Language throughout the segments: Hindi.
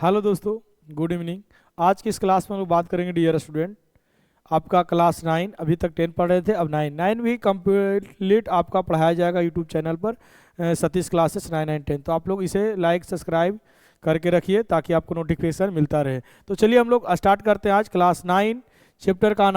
हेलो दोस्तों, गुड इवनिंग। आज की इस क्लास में हम लोग बात करेंगे डियर स्टूडेंट। आपका क्लास 9 अभी तक 10 पढ़ रहे थे, अब 9 भी कंप्लीट आपका पढ़ाया जाएगा यूट्यूब चैनल पर सतीश क्लासेस 9 एंड 10। तो आप लोग इसे लाइक सब्सक्राइब करके रखिए ताकि आपको नोटिफिकेशन मिलता रहे। तो चलिए हम लोग स्टार्ट करते हैं। आज क्लास 9 चैप्टर का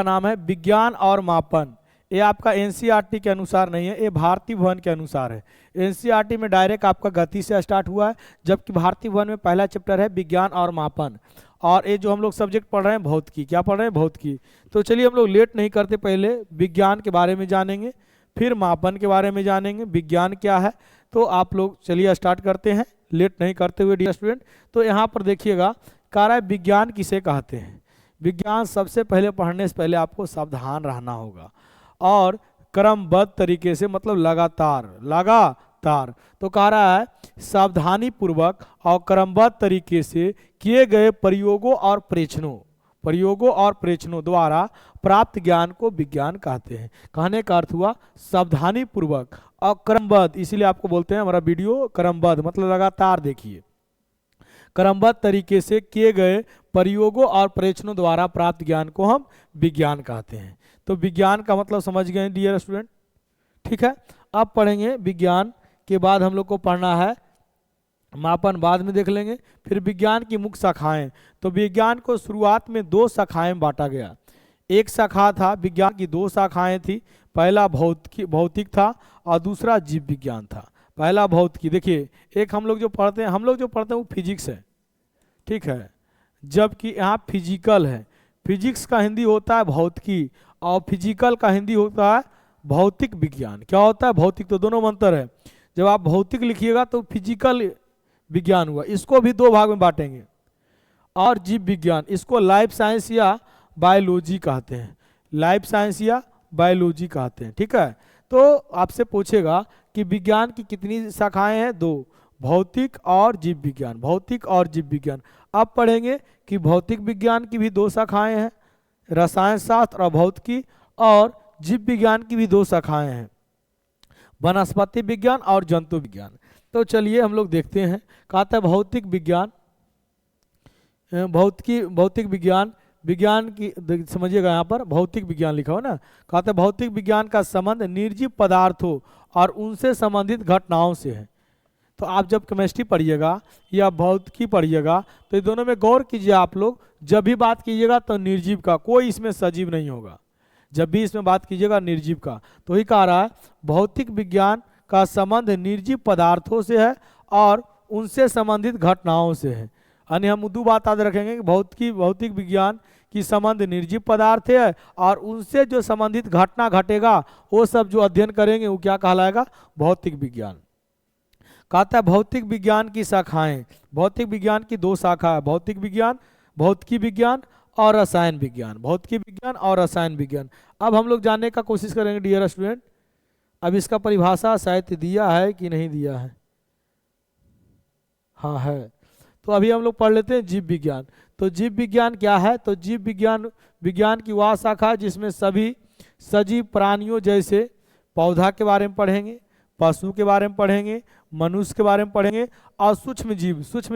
नाम है विज्ञान और मापन। ये आपका एनसीईआरटी के अनुसार नहीं है, ये भारतीय भवन के अनुसार है। एनसीईआरटी में डायरेक्ट आपका गति से स्टार्ट हुआ है, जबकि भारतीय भवन में पहला चैप्टर है विज्ञान और मापन। और ये जो हम लोग सब्जेक्ट पढ़ रहे हैं भौतिकी, क्या पढ़ रहे हैं? भौतिकी। तो चलिए हम लोग लेट नहीं करते, पहले विज्ञान के बारे में जानेंगे, फिर मापन के बारे में जानेंगे, विज्ञान क्या है। तो आप लोग चलिए स्टार्ट करते हैं लेट नहीं करते हुए डियर स्टूडेंट। तो यहाँ पर देखिएगा, कह रहा है विज्ञान किसे कहते हैं। विज्ञान सबसे पहले पढ़ने से पहले आपको सावधान रहना होगा और क्रमबद्ध तरीके से, मतलब लगातार। तो कह रहा है सावधानी पूर्वक और क्रमबद्ध तरीके से किए गए प्रयोगों और परीक्षणों द्वारा प्राप्त ज्ञान को विज्ञान कहते हैं। कहने का अर्थ हुआ सावधानी पूर्वक और क्रमबद्ध, इसीलिए आपको बोलते हैं हमारा वीडियो क्रमबद्ध, मतलब लगातार देखिए। क्रमबद्ध तरीके से किए गए प्रयोगों और परीक्षणों द्वारा प्राप्त ज्ञान को हम विज्ञान कहते हैं। तो विज्ञान का मतलब समझ गए डियर स्टूडेंट, ठीक है। अब पढ़ेंगे विज्ञान के बाद हम लोग को पढ़ना है मापन, बाद में देख लेंगे। फिर विज्ञान की मुख्य शाखाएं। तो विज्ञान को शुरुआत में 2 शाखाएं में बांटा गया। एक शाखा था, विज्ञान की 2 शाखाएं थी। पहला भौतिक था और दूसरा जीव विज्ञान था। पहला भौतिकी, देखिए एक हम लोग जो पढ़ते हैं वो फिजिक्स है, ठीक है, जबकि यहाँ फिजिकल है। फिजिक्स का हिंदी होता है भौतिकी और फिजिकल का हिंदी होता है भौतिक विज्ञान। क्या होता है? भौतिक। तो दोनों में अंतर है। जब आप भौतिक लिखिएगा तो फिजिकल विज्ञान हुआ। इसको भी 2 भाग में बांटेंगे। और जीव विज्ञान, इसको लाइफ साइंस या बायोलॉजी कहते हैं। लाइफ साइंस या बायोलॉजी कहते हैं, ठीक है। तो आपसे पूछेगा कि विज्ञान की कितनी शाखाएं हैं? 2, भौतिक और जीव विज्ञान। भौतिक और जीव विज्ञान। अब पढ़ेंगे कि भौतिक विज्ञान की भी 2 शाखाएं हैं, रसायन शास्त्र और भौतिकी। और जीव विज्ञान की भी 2 शाखाएं हैं, वनस्पति विज्ञान और जंतु विज्ञान। तो चलिए हम लोग देखते हैं। कहता है भौतिक विज्ञान, भौतिक विज्ञान, विज्ञान की समझिएगा, यहाँ पर भौतिक विज्ञान लिखा हो ना। कहते हैं भौतिक विज्ञान का संबंध निर्जीव पदार्थों और उनसे संबंधित घटनाओं से है। तो आप जब केमिस्ट्री पढ़िएगा या भौतिकी पढ़िएगा तो ये दोनों में गौर कीजिए आप लोग। जब भी बात कीजिएगा तो निर्जीव का, कोई इसमें सजीव नहीं होगा। जब भी इसमें बात कीजिएगा निर्जीव का। तो ही कह रहा है भौतिक विज्ञान का संबंध निर्जीव पदार्थों से है और उनसे संबंधित घटनाओं से है। यानी हम 2 बात याद रखेंगे कि भौतिक विज्ञान की संबंध निर्जीव पदार्थ है और उनसे जो संबंधित घटना घटेगा वो सब जो अध्ययन करेंगे वो क्या कहलाएगा? भौतिक विज्ञान। कहता है भौतिक विज्ञान की शाखाएं। भौतिक विज्ञान की 2 शाखा है, भौतिक विज्ञान, भौतिकी विज्ञान और रसायन विज्ञान। भौतिकी विज्ञान और रसायन विज्ञान। अब हम लोग जानने का कोशिश करेंगे डियर स्टूडेंट। अब इसका परिभाषा शायद दिया है कि नहीं दिया है? हाँ है। तो अभी हम लोग पढ़ लेते हैं जीव विज्ञान। तो जीव विज्ञान क्या है? तो जीव विज्ञान की वह शाखा है जिसमें सभी सजीव प्राणियों जैसे पौधा के बारे में पढ़ेंगे, पशु के बारे में पढ़ेंगे, मनुष्य के बारे में पढ़ेंगे और सूक्ष्म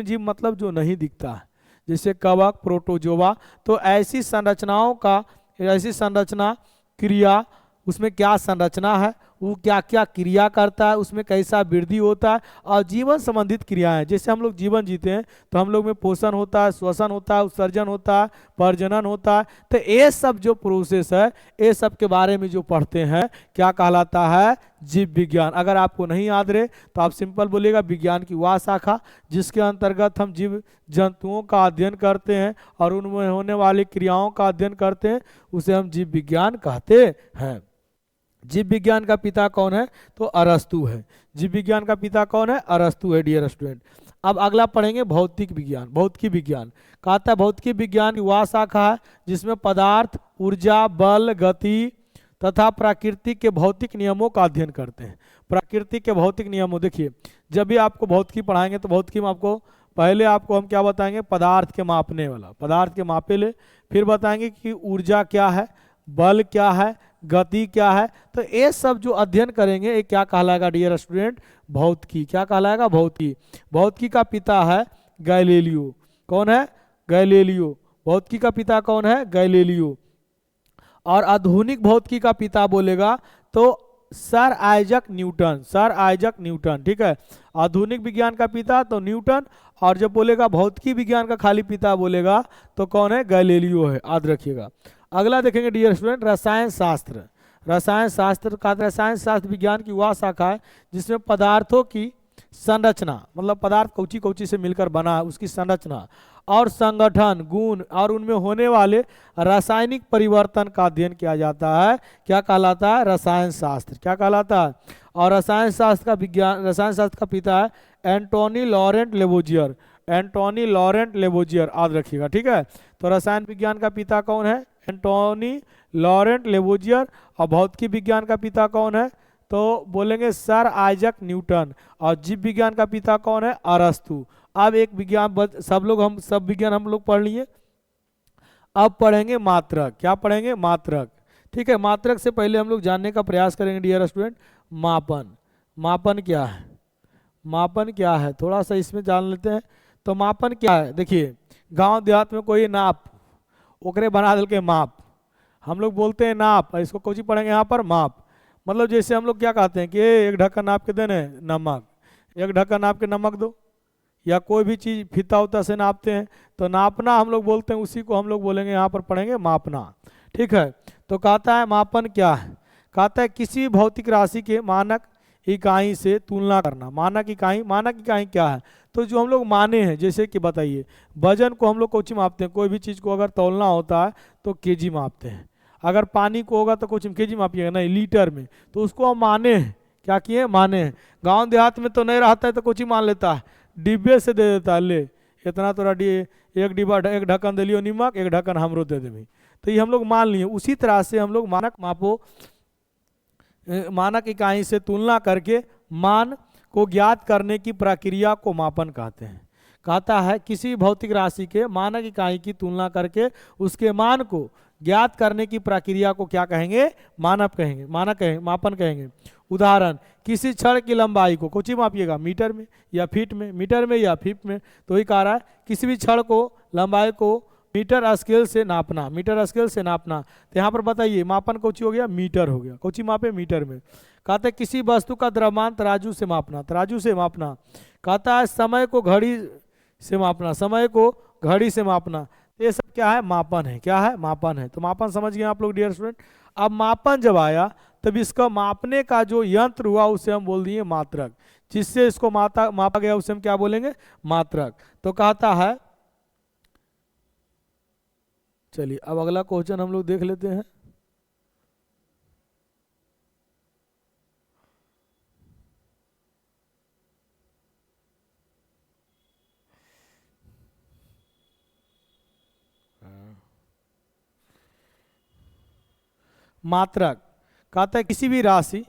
जीव मतलब जो नहीं दिखता है, जैसे कवक, प्रोटोजोआ। तो ऐसी संरचना क्रिया, उसमें क्या संरचना है, वो क्या क्या क्रिया करता है, उसमें कैसा वृद्धि होता है और जीवन संबंधित क्रियाएं। जैसे हम लोग जीवन जीते हैं तो हम लोग में पोषण होता है, श्वसन होता है, उत्सर्जन होता है, प्रजनन होता है। तो ये सब जो प्रोसेस है, ये सब के बारे में जो पढ़ते हैं क्या कहलाता है? जीव विज्ञान। अगर आपको नहीं याद रहे तो आप सिंपल बोलिएगा विज्ञान की वह शाखा जिसके अंतर्गत हम जीव जंतुओं का अध्ययन करते हैं और उनमें होने वाली क्रियाओं का अध्ययन करते हैं, उसे हम जीव विज्ञान कहते हैं। जीव विज्ञान का पिता कौन है? तो अरस्तु है। जीव विज्ञान का पिता कौन है? अरस्तु है डियर स्टूडेंट। अब अगला पढ़ेंगे भौतिक विज्ञान। भौतिकी विज्ञान कहता है भौतिकी विज्ञान की वह शाखा है जिसमें पदार्थ, ऊर्जा, बल, गति तथा प्रकृति के भौतिक नियमों का अध्ययन करते हैं। प्रकृति के भौतिक नियमों, देखिए जब भी आपको भौतिकी पढ़ाएंगे तो भौतिकी में आपको पहले हम क्या बताएंगे? पदार्थ के मापने वाला, पदार्थ के मापे ले। फिर बताएंगे कि ऊर्जा क्या है, बल क्या है, गति क्या है। तो ये सब जो अध्ययन करेंगे ये क्या कहलाएगा डियर स्टूडेंट, भौतिकी। क्या कहलाएगा, भौतिकी। भौतिकी का पिता है गैलीलियो। कौन है, गैलीलियो। भौतिकी का पिता कौन है, गैलीलियो। और आधुनिक भौतिकी का पिता बोलेगा तो sir Isaac Newton, sir Isaac Newton, ठीक है। आधुनिक विज्ञान का पिता तो न्यूटन, और जब बोलेगा भौतिकी विज्ञान का खाली पिता बोलेगा तो कौन है, गैलीलियो है, याद रखिएगा। अगला देखेंगे डियर स्टूडेंट, रसायन शास्त्र। रसायन शास्त्र का, रसायन शास्त्र विज्ञान की वह शाखा है जिसमें पदार्थों की संरचना, मतलब पदार्थ कौची कौची से मिलकर बना है उसकी संरचना और संगठन, गुण और उनमें होने वाले रासायनिक परिवर्तन का अध्ययन किया जाता है। क्या कहलाता है, रसायन शास्त्र। क्या कहलाता है। और रसायन शास्त्र का विज्ञान, रसायन शास्त्र का पिता है Antoine Laurent Lavoisier. Antoine Laurent Lavoisier, याद रखिएगा, ठीक है। तो रसायन विज्ञान का पिता कौन है, एंटोनी लॉरेंट लेवोजियर। और भौतिकी विज्ञान का पिता कौन है, तो बोलेंगे सर आइजक न्यूटन। और जीव विज्ञान का पिता कौन है, अरस्तु। अब एक विज्ञान सब विज्ञान हम लोग पढ़ लिए। अब पढ़ेंगे मात्रक। क्या पढ़ेंगे, मात्रक, ठीक है। मात्रक से पहले हम लोग जानने का प्रयास करेंगे डियर स्टूडेंट, मापन। मापन क्या है, मापन क्या है, थोड़ा सा इसमें जान लेते हैं। तो मापन क्या है, देखिए गांव देहात में कोई नाप ओकरे बना दिल के माप, हम लोग बोलते हैं नाप, इसको कोची पढ़ेंगे यहाँ पर, माप। मतलब जैसे हम लोग क्या कहते हैं कि एक ढक्कन नाप के देने नमक, एक ढक्कन नाप के नमक दो, या कोई भी चीज़ फीता उता से नापते हैं तो नापना हम लोग बोलते हैं, उसी को हम लोग बोलेंगे यहाँ पर पढ़ेंगे मापना, ठीक है। तो कहता है मापन क्या है, कहता है किसी भौतिक राशि के मानक इकाई से तुलना करना। मानक इकाई, मानक इकाई क्या है, तो जो हम लोग माने हैं, जैसे कि बताइए वजन को हम लोग कोची मापते हैं, कोई भी चीज़ को अगर तौलना होता है तो केजी मापते हैं। अगर पानी को होगा तो कुछ केजी मापिएगा, नहीं लीटर में, तो उसको हम माने हैं। क्या किए, माने हैं। गांव देहात में तो नहीं रहता है तो कुछ ही मान लेता है, डिब्बे से दे देता है, ले इतना तोरा एक डिब्बा, एक ढक्कन दे लियो नीमक, एक ढक्कन हमरो दे देवी, तो ये हम लोग मान लिए। उसी तरह से हम लोग मानक मापो, मानक इकाई से तुलना करके मान को ज्ञात करने की प्रक्रिया को मापन कहते हैं। कहता है किसी भौतिक राशि के मानक इकाई की तुलना करके उसके मान को ज्ञात करने की प्रक्रिया को क्या कहेंगे, मानक कहेंगे, मानक कहेंगे, मापन कहेंगे। उदाहरण, किसी छड़ की लंबाई को कुछ ही मापिएगा, मीटर में या फीट में, मीटर में या फीट में, तो ही कह रहा है किसी भी छड़ को लंबाई को मीटर स्केल से नापना, मीटर स्केल से नापना। तो यहाँ पर बताइए मापन कौची हो गया, मीटर हो गया, कौची मापे, मीटर में। कहते हैं किसी वस्तु का द्रव्यमान तराजू से मापना, तराजू से मापना। कहता है समय को घड़ी से मापना, समय को घड़ी से मापना। ये सब क्या है, मापन है। क्या है, मापन है। तो मापन समझ गए आप लोग डियर स्टूडेंट। अब मापन जब आया तब इसका मापने का जो यंत्र हुआ उसे हम बोल दिए मात्रक, जिससे इसको मापा गया उसे हम क्या बोलेंगे, मात्रक। तो कहता है, चलिए अब अगला क्वेश्चन हम लोग देख लेते हैं। मात्रक कहता है किसी भी राशि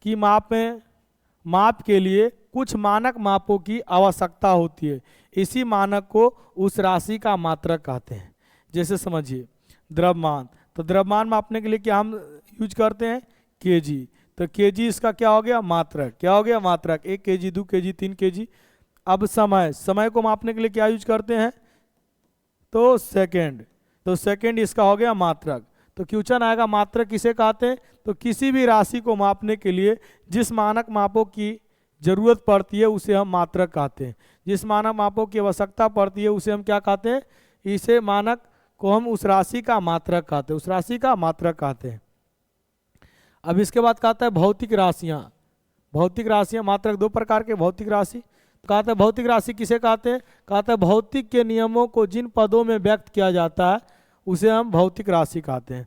की माप के लिए कुछ मानक मापों की आवश्यकता होती है, इसी मानक को उस राशि का मात्रक कहते हैं। जैसे समझिए द्रव्यमान, तो द्रव्यमान मापने के लिए क्या हम यूज करते हैं, केजी। तो केजी इसका क्या हो गया, मात्रक। क्या हो गया, मात्रक। 1 केजी, 2 केजी, 3 केजी। अब समय, समय को मापने के लिए क्या यूज करते हैं, तो सेकेंड। तो सेकेंड इसका हो गया मात्रक। तो क्वेश्चन आएगा मात्रक किसे कहते हैं, तो किसी भी राशि को मापने के लिए जिस मानक मापों की जरूरत पड़ती है उसे हम मात्रक कहते हैं। जिस मानक मापों की आवश्यकता पड़ती है उसे हम क्या कहते हैं, इसे मानक को हम उस राशि का मात्रक कहते हैं, उस राशि का मात्रक कहते हैं। अब इसके बाद कहता है भौतिक राशियाँ। भौतिक राशियाँ, मात्रक 2 प्रकार के भौतिक राशि। कहता है भौतिक राशि किसे कहते हैं, कहता है भौतिक के नियमों को जिन पदों में व्यक्त किया जाता है उसे हम भौतिक राशि कहते हैं।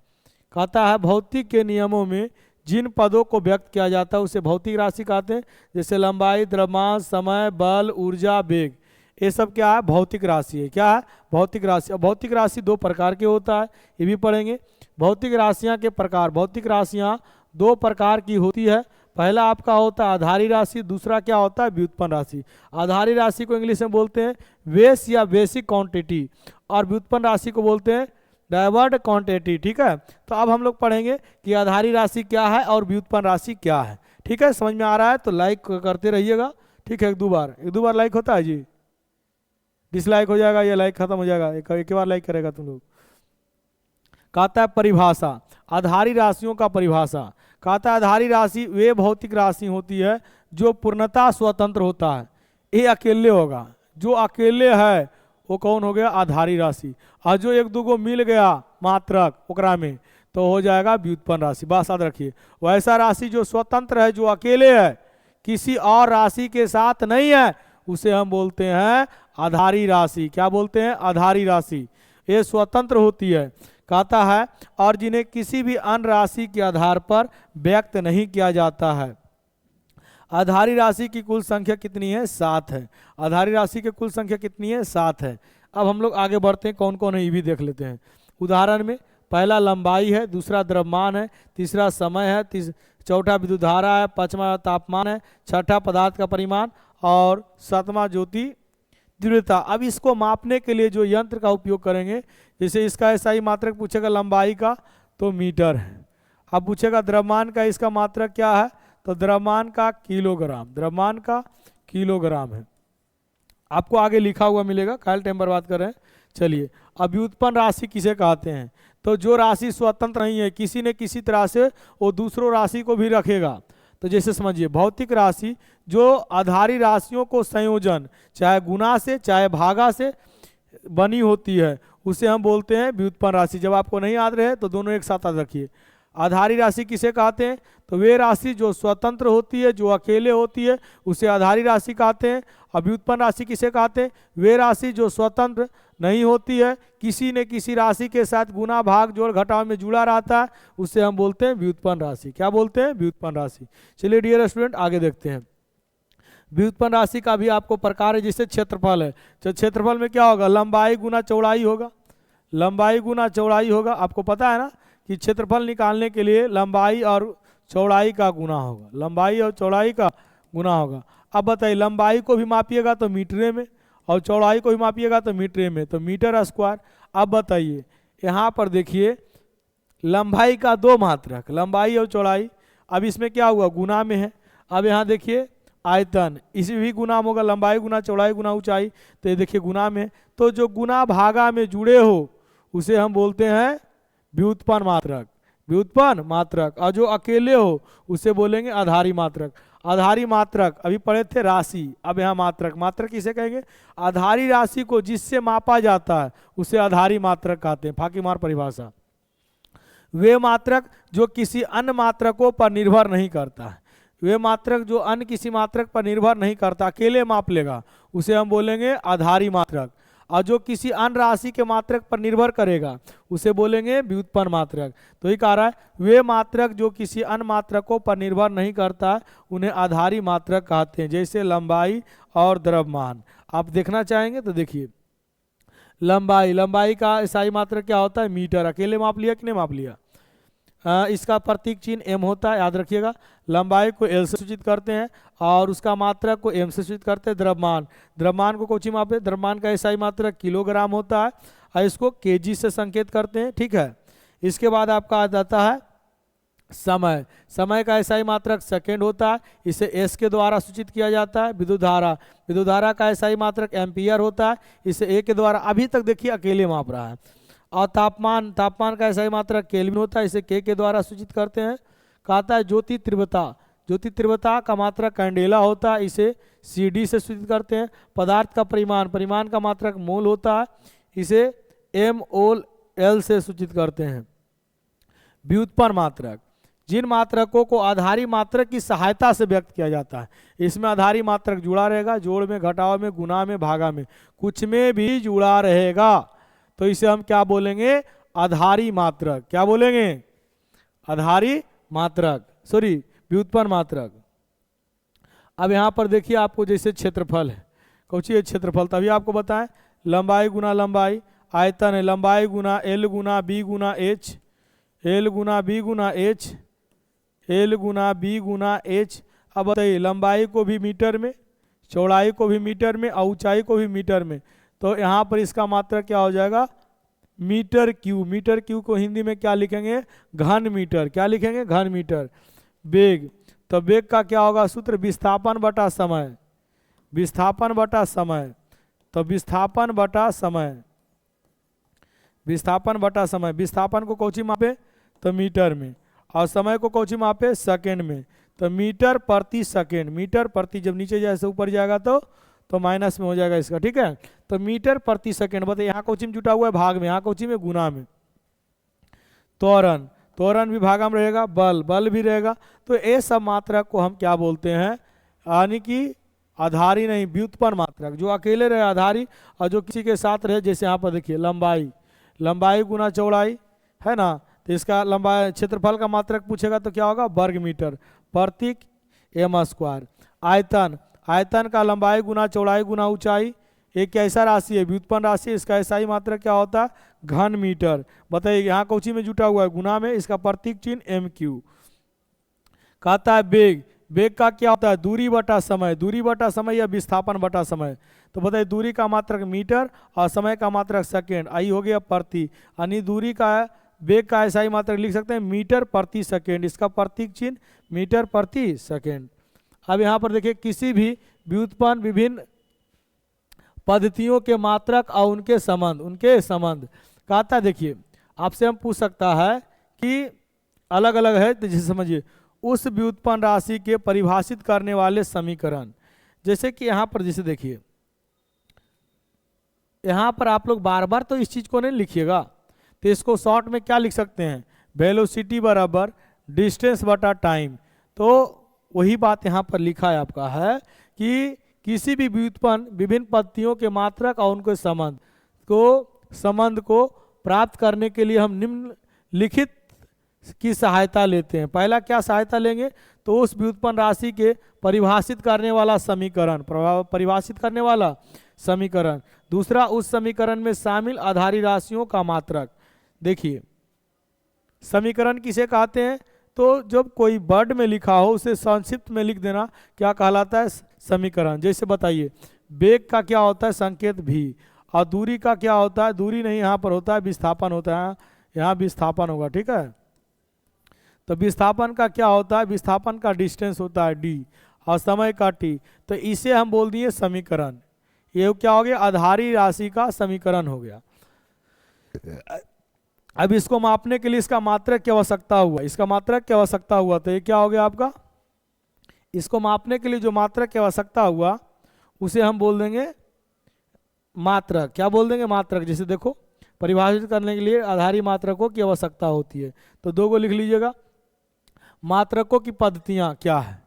कहता है भौतिक के नियमों में जिन पदों को व्यक्त किया जाता है उसे भौतिक राशि कहते हैं। जैसे लंबाई, द्रव्यमान, समय, बल, ऊर्जा, वेग, ये सब क्या है, भौतिक राशि है। क्या है, भौतिक राशि। और भौतिक राशि 2 प्रकार के होता है, ये भी पढ़ेंगे। भौतिक राशियाँ के प्रकार, भौतिक राशियाँ 2 प्रकार की होती है। पहला आपका होता है आधारी राशि, दूसरा क्या होता है, व्युत्पन्न राशि। आधारी राशि को इंग्लिश में बोलते हैं बेस या बेसिक क्वांटिटी, और व्युत्पन्न राशि को बोलते हैं डाइवर्ट क्वांटिटी, ठीक है। तो अब हम लोग पढ़ेंगे कि आधारी राशि क्या है और व्युत्पन्न राशि क्या है, ठीक है। समझ में आ रहा है तो लाइक करते रहिएगा, ठीक है। एक दो बार लाइक होता है जी, डिसलाइक हो जाएगा, ये लाइक खत्म हो जाएगा, एक बार लाइक करेगा तुम लोग। कहता है परिभाषा, आधारी राशियों का परिभाषा। कहता है आधारी राशि वे भौतिक राशि होती है जो पूर्णतः स्वतंत्र होता है, ये अकेले होगा, जो अकेले है वो कौन हो गया, आधारी राशि। और जो एक दूगो मिल गया मात्रक ओकरा में तो हो जाएगा व्युत्पन्न राशि। बात याद रखिए, वैसा राशि जो स्वतंत्र है, जो अकेले है, किसी और राशि के साथ नहीं है, उसे हम बोलते हैं आधारी राशि। क्या बोलते हैं, आधारी राशि। ये स्वतंत्र होती है, कहता है, और जिन्हें किसी भी अन्य राशि के आधार पर व्यक्त नहीं किया जाता है। आधारी राशि की कुल संख्या कितनी है, 7 है। आधारी राशि की कुल संख्या कितनी है, 7 है। अब हम लोग आगे बढ़ते हैं, कौन कौन है ये भी देख लेते हैं। उदाहरण में पहला लंबाई है, दूसरा द्रव्यमान है, तीसरा समय है, चौथा विद्युत धारा है, पांचवा तापमान है, छठा पदार्थ का परिमाण और सातवां ज्योति तीव्रता। अब इसको मापने के लिए जो यंत्र का उपयोग करेंगे, जैसे इसका SI मात्रक पूछेगा लंबाई का तो मीटर है। अब पूछेगा द्रव्यमान का, इसका मात्रक क्या है, तो द्रव्यमान का किलोग्राम, द्रव्यमान का किलोग्राम है। आपको आगे लिखा हुआ मिलेगा, काल टाइम बर्बाद कर रहे हैं। चलिए, अब व्युत्पन्न राशि किसे कहते हैं, तो जो राशि स्वतंत्र नहीं है, किसी न किसी तरह से वो दूसरों राशि को भी रखेगा। तो जैसे समझिए, भौतिक राशि जो आधारी राशियों को संयोजन चाहे गुणा से चाहे भागा से बनी होती है, उसे हम बोलते हैं व्युत्पन्न राशि। जब आपको नहीं याद रहे तो दोनों एक साथ याद रखिए। आधारी राशि किसे कहते हैं, तो वे राशि जो स्वतंत्र होती है, जो अकेले होती है, उसे आधारी राशि कहते हैं। और व्युत्पन्न राशि किसे कहते हैं, वे राशि जो स्वतंत्र नहीं होती है, किसी न किसी राशि के साथ गुना भाग जोड़ घटाव में जुड़ा रहता है, उसे हम बोलते हैं व्युत्पन्न राशि। क्या बोलते हैं, व्युत्पन्न राशि। चलिए डियर स्टूडेंट, आगे देखते हैं। व्युत्पन्न राशि का भी आपको प्रकार है, जैसे क्षेत्रफल है, तो क्षेत्रफल में क्या होगा, लंबाई गुना चौड़ाई होगा, लंबाई गुना चौड़ाई होगा। आपको पता है ना कि क्षेत्रफल निकालने के लिए लंबाई और चौड़ाई का गुना होगा, लंबाई और चौड़ाई का गुना होगा। अब बताइए, लंबाई को भी मापिएगा तो मीटरे में, और चौड़ाई को भी मापिएगा तो मीटरे में, तो मीटर स्क्वायर। अब बताइए, यहाँ पर देखिए लंबाई का 2 मात्रक, लंबाई और चौड़ाई। अब इसमें क्या हुआ, गुना में है। अब यहाँ देखिए आयतन, इसमें भी गुना होगा, लंबाई गुना चौड़ाई गुना ऊंचाई, तो ये देखिए गुना में। तो जो गुना भागा में जुड़े हो उसे हम बोलते हैं व्युत्पन्न मात्रक, व्युत्पन्न मात्रक। और जो अकेले हो उसे बोलेंगे आधारी मात्रक। आधारी मात्रक अभी पढ़े थे राशि, अब यहाँ मात्रक। मात्रक किसे कहेंगे, आधारी राशि को जिससे मापा जाता है उसे आधारी मात्रक कहते हैं। फाकी मार परिभाषा, वे मात्रक जो किसी अन्य मात्रकों पर निर्भर नहीं करता है, वे मात्रक जो अन्य किसी मात्रक पर निर्भर नहीं करता, अकेले माप लेगा, उसे हम बोलेंगे आधारी मात्रक। और जो किसी अन्य राशि के मात्रक पर निर्भर करेगा उसे बोलेंगे व्युत्पन्न मात्रक। तो ये कह रहा है, वे मात्रक जो किसी अन्य मात्रकों पर निर्भर नहीं करता उन्हें आधारी मात्रक कहते हैं, जैसे लंबाई और द्रव्यमान। आप देखना चाहेंगे तो देखिए, लंबाई, लंबाई का SI मात्रक क्या होता है, मीटर। अकेले माप लिया कि नहीं माप लिया, इसका प्रतीक चिन्ह m होता है, याद रखिएगा। लंबाई को L से सूचित करते हैं और उसका मात्रक को m से सूचित करते हैं। द्रव्यमान, द्रव्यमान को कोची मापे, द्रव्यमान का SI मात्रक किलोग्राम होता है और इसको kg से संकेत करते हैं, ठीक है। इसके बाद आपका आ जाता है समय, समय का SI मात्रक सेकेंड होता है, इसे S के द्वारा सूचित किया जाता है। विद्युत धारा, विद्युत धारा का SI मात्रक एम्पियर होता है, इसे A के द्वारा, अभी तक देखिए अकेले माप रहा है। और तापमान, तापमान का SI मात्रक केल्विन होता है, इसे K के द्वारा सूचित करते हैं। कहता है ज्योति तीव्रता, ज्योति तीव्रता का मात्रक कैंडेला होता है, इसे CD से सूचित करते हैं। पदार्थ का परिमाण, परिमाण का मात्रक मोल होता है, इसे MOL से सूचित करते हैं। व्युत्पन्न मात्रक, जिन मात्रकों को आधारी मात्रक की सहायता से व्यक्त किया जाता है, इसमें आधारी मात्रक जुड़ा रहेगा, जोड़ में, घटाव में, गुना में, भागा में, कुछ में भी जुड़ा रहेगा, तो इसे हम क्या बोलेंगे, आधारी मात्रक। क्या बोलेंगे, आधारी मात्रक, सॉरी व्युत्पन्न मात्रक। अब यहाँ पर देखिए, आपको जैसे क्षेत्रफल है, कौची है क्षेत्रफल, तभी आपको बताएं, लंबाई गुना लंबाई, आयतन है लंबाई गुना L गुना B गुना H, L गुना B गुना H, L गुना B गुना H। अब बताइए, लंबाई को भी मीटर में, चौड़ाई को भी मीटर में और ऊंचाई को भी मीटर में, तो यहाँ पर इसका मात्रक क्या हो जाएगा, मीटर क्यूब, मीटर क्यूब को हिंदी में क्या लिखेंगे, घन मीटर, क्या लिखेंगे, घन मीटर। वेग, तो वेग का क्या होगा सूत्र, विस्थापन बटा समय, विस्थापन बटा समय, तो विस्थापन बटा समय, विस्थापन बटा समय, विस्थापन को कौची मापे, तो मीटर में, और समय को कौची मापे, सेकेंड में, तो मीटर प्रति सेकेंड, मीटर प्रति, जब नीचे जैसे ऊपर जाएगा तो माइनस में हो जाएगा इसका, ठीक है। तो मीटर प्रति सेकेंड, बताइए यहाँ कौची में जुटा हुआ है, भाग में, यहाँ कौची में, गुना में। त्वरण, त्वरण भी भागा में रहेगा, बल, बल भी रहेगा। तो ये सब मात्रक को हम क्या बोलते हैं, यानी कि आधारी नहीं, व्युत्पन्न मात्रक, जो अकेले रहे आधारी, और जो किसी के साथ रहे, जैसे यहाँ पर देखिए लंबाई, लंबाई गुना चौड़ाई है ना, तो इसका लंबाई क्षेत्रफल का मात्रक पूछेगा तो क्या होगा, वर्ग मीटर प्रति एम स्क्वायर। आयतन, आयतन का लंबाई गुना चौड़ाई गुना ऊंचाई, एक कैसा राशि है, व्युत्पन्न राशि, इसका ऐसा ही मात्रक क्या होता है, घन मीटर। बताइए यहाँ कौची में जुटा हुआ है, गुना में, इसका प्रतीक चिन्ह एम क्यू। कहता है वेग, वेग का क्या होता है, दूरी बटा समय, दूरी बटा समय या विस्थापन बटा समय। तो बताइए दूरी का मात्रक मीटर और समय का मात्रक सेकेंड, आई हो गया प्रति, यानी दूरी का वेग का ऐसा ही मात्रक लिख सकते हैं मीटर प्रति सेकेंड, इसका प्रतीक चिन्ह मीटर प्रति सेकेंड। अब यहाँ पर देखिए किसी भी व्युत्पन्न विभिन्न पद्धतियों के मात्रक और उनके संबंध, उनके संबंध कहता, देखिए आपसे हम पूछ सकता है कि अलग अलग है, तो जैसे समझिए उस व्युत्पन्न राशि के परिभाषित करने वाले समीकरण, जैसे कि यहाँ पर जैसे देखिए, यहाँ पर आप लोग बार बार तो इस चीज को नहीं लिखिएगा, तो इसको शॉर्ट में क्या लिख सकते हैं, वेलोसिटी बराबर डिस्टेंस बटा टाइम। तो वही बात यहाँ पर लिखा है आपका, है कि किसी भी व्युत्पन्न विभिन्न पद्धतियों के मात्रक और उनके संबंध को प्राप्त करने के लिए हम निम्नलिखित की सहायता लेते हैं। पहला क्या सहायता लेंगे, तो उस व्युत्पन्न राशि के परिभाषित करने वाला समीकरण, परिभाषित करने वाला समीकरण। दूसरा, उस समीकरण में शामिल आधारी राशियों का मात्रक। देखिए समीकरण किसे कहते हैं, तो जब कोई वर्ड में लिखा हो उसे संक्षिप्त में लिख देना क्या कहलाता है, समीकरण। जैसे बताइए वेग का क्या होता है, संकेत भी, और दूरी का क्या होता है, दूरी नहीं यहाँ पर होता है, विस्थापन होता है, यहाँ विस्थापन होगा, ठीक है। तो विस्थापन का क्या होता है, विस्थापन का डिस्टेंस होता है डी, और समय का टी। तो इसे हम बोल दिए समीकरण। ये क्या हो गया, आधारी राशि का समीकरण हो गया। अब इसको मापने के लिए इसका मात्रक की आवश्यकता हुआ, इसका मात्रक की आवश्यकता हुआ, तो ये क्या हो गया आपका, इसको मापने के लिए जो मात्रक की आवश्यकता हुआ उसे हम बोल देंगे मात्रक। क्या बोल देंगे, मात्रक। जैसे देखो परिभाषित करने के लिए आधारी मात्रकों की आवश्यकता होती है, तो दो को लिख लीजिएगा। मात्रकों की पद्धतियां क्या है,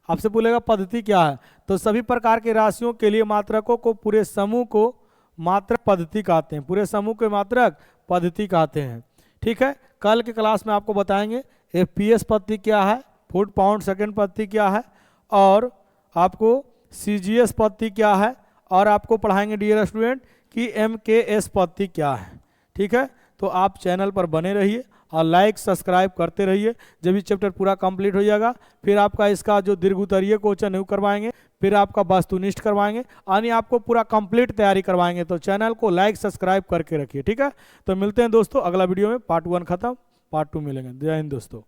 आपसे बोलेगा पद्धति क्या है, तो सभी प्रकार के राशियों के लिए मात्रकों को, पूरे समूह को मात्रक पद्धति कहते हैं, पूरे समूह के मात्रक पद्धति कहते हैं, ठीक है। कल के क्लास में आपको बताएंगे FPS पद्धति क्या है, फुट पाउंड सेकंड पद्धति क्या है, और आपको CGS पद्धति क्या है, और आपको पढ़ाएंगे डियर स्टूडेंट कि MKS पद्धति क्या है, ठीक है। तो आप चैनल पर बने रहिए और लाइक सब्सक्राइब करते रहिए। जब ये चैप्टर पूरा कंप्लीट हो जाएगा फिर आपका इसका जो दीर्घ उत्तरीय क्वेश्चन है वो करवाएंगे, फिर आपका वस्तुनिष्ठ करवाएंगे, यानी आपको पूरा कंप्लीट तैयारी करवाएंगे। तो चैनल को लाइक सब्सक्राइब करके रखिए, ठीक है। तो मिलते हैं दोस्तों अगला वीडियो में, पार्ट 1 खत्म, पार्ट 2 मिलेंगे। जय हिंद दोस्तों।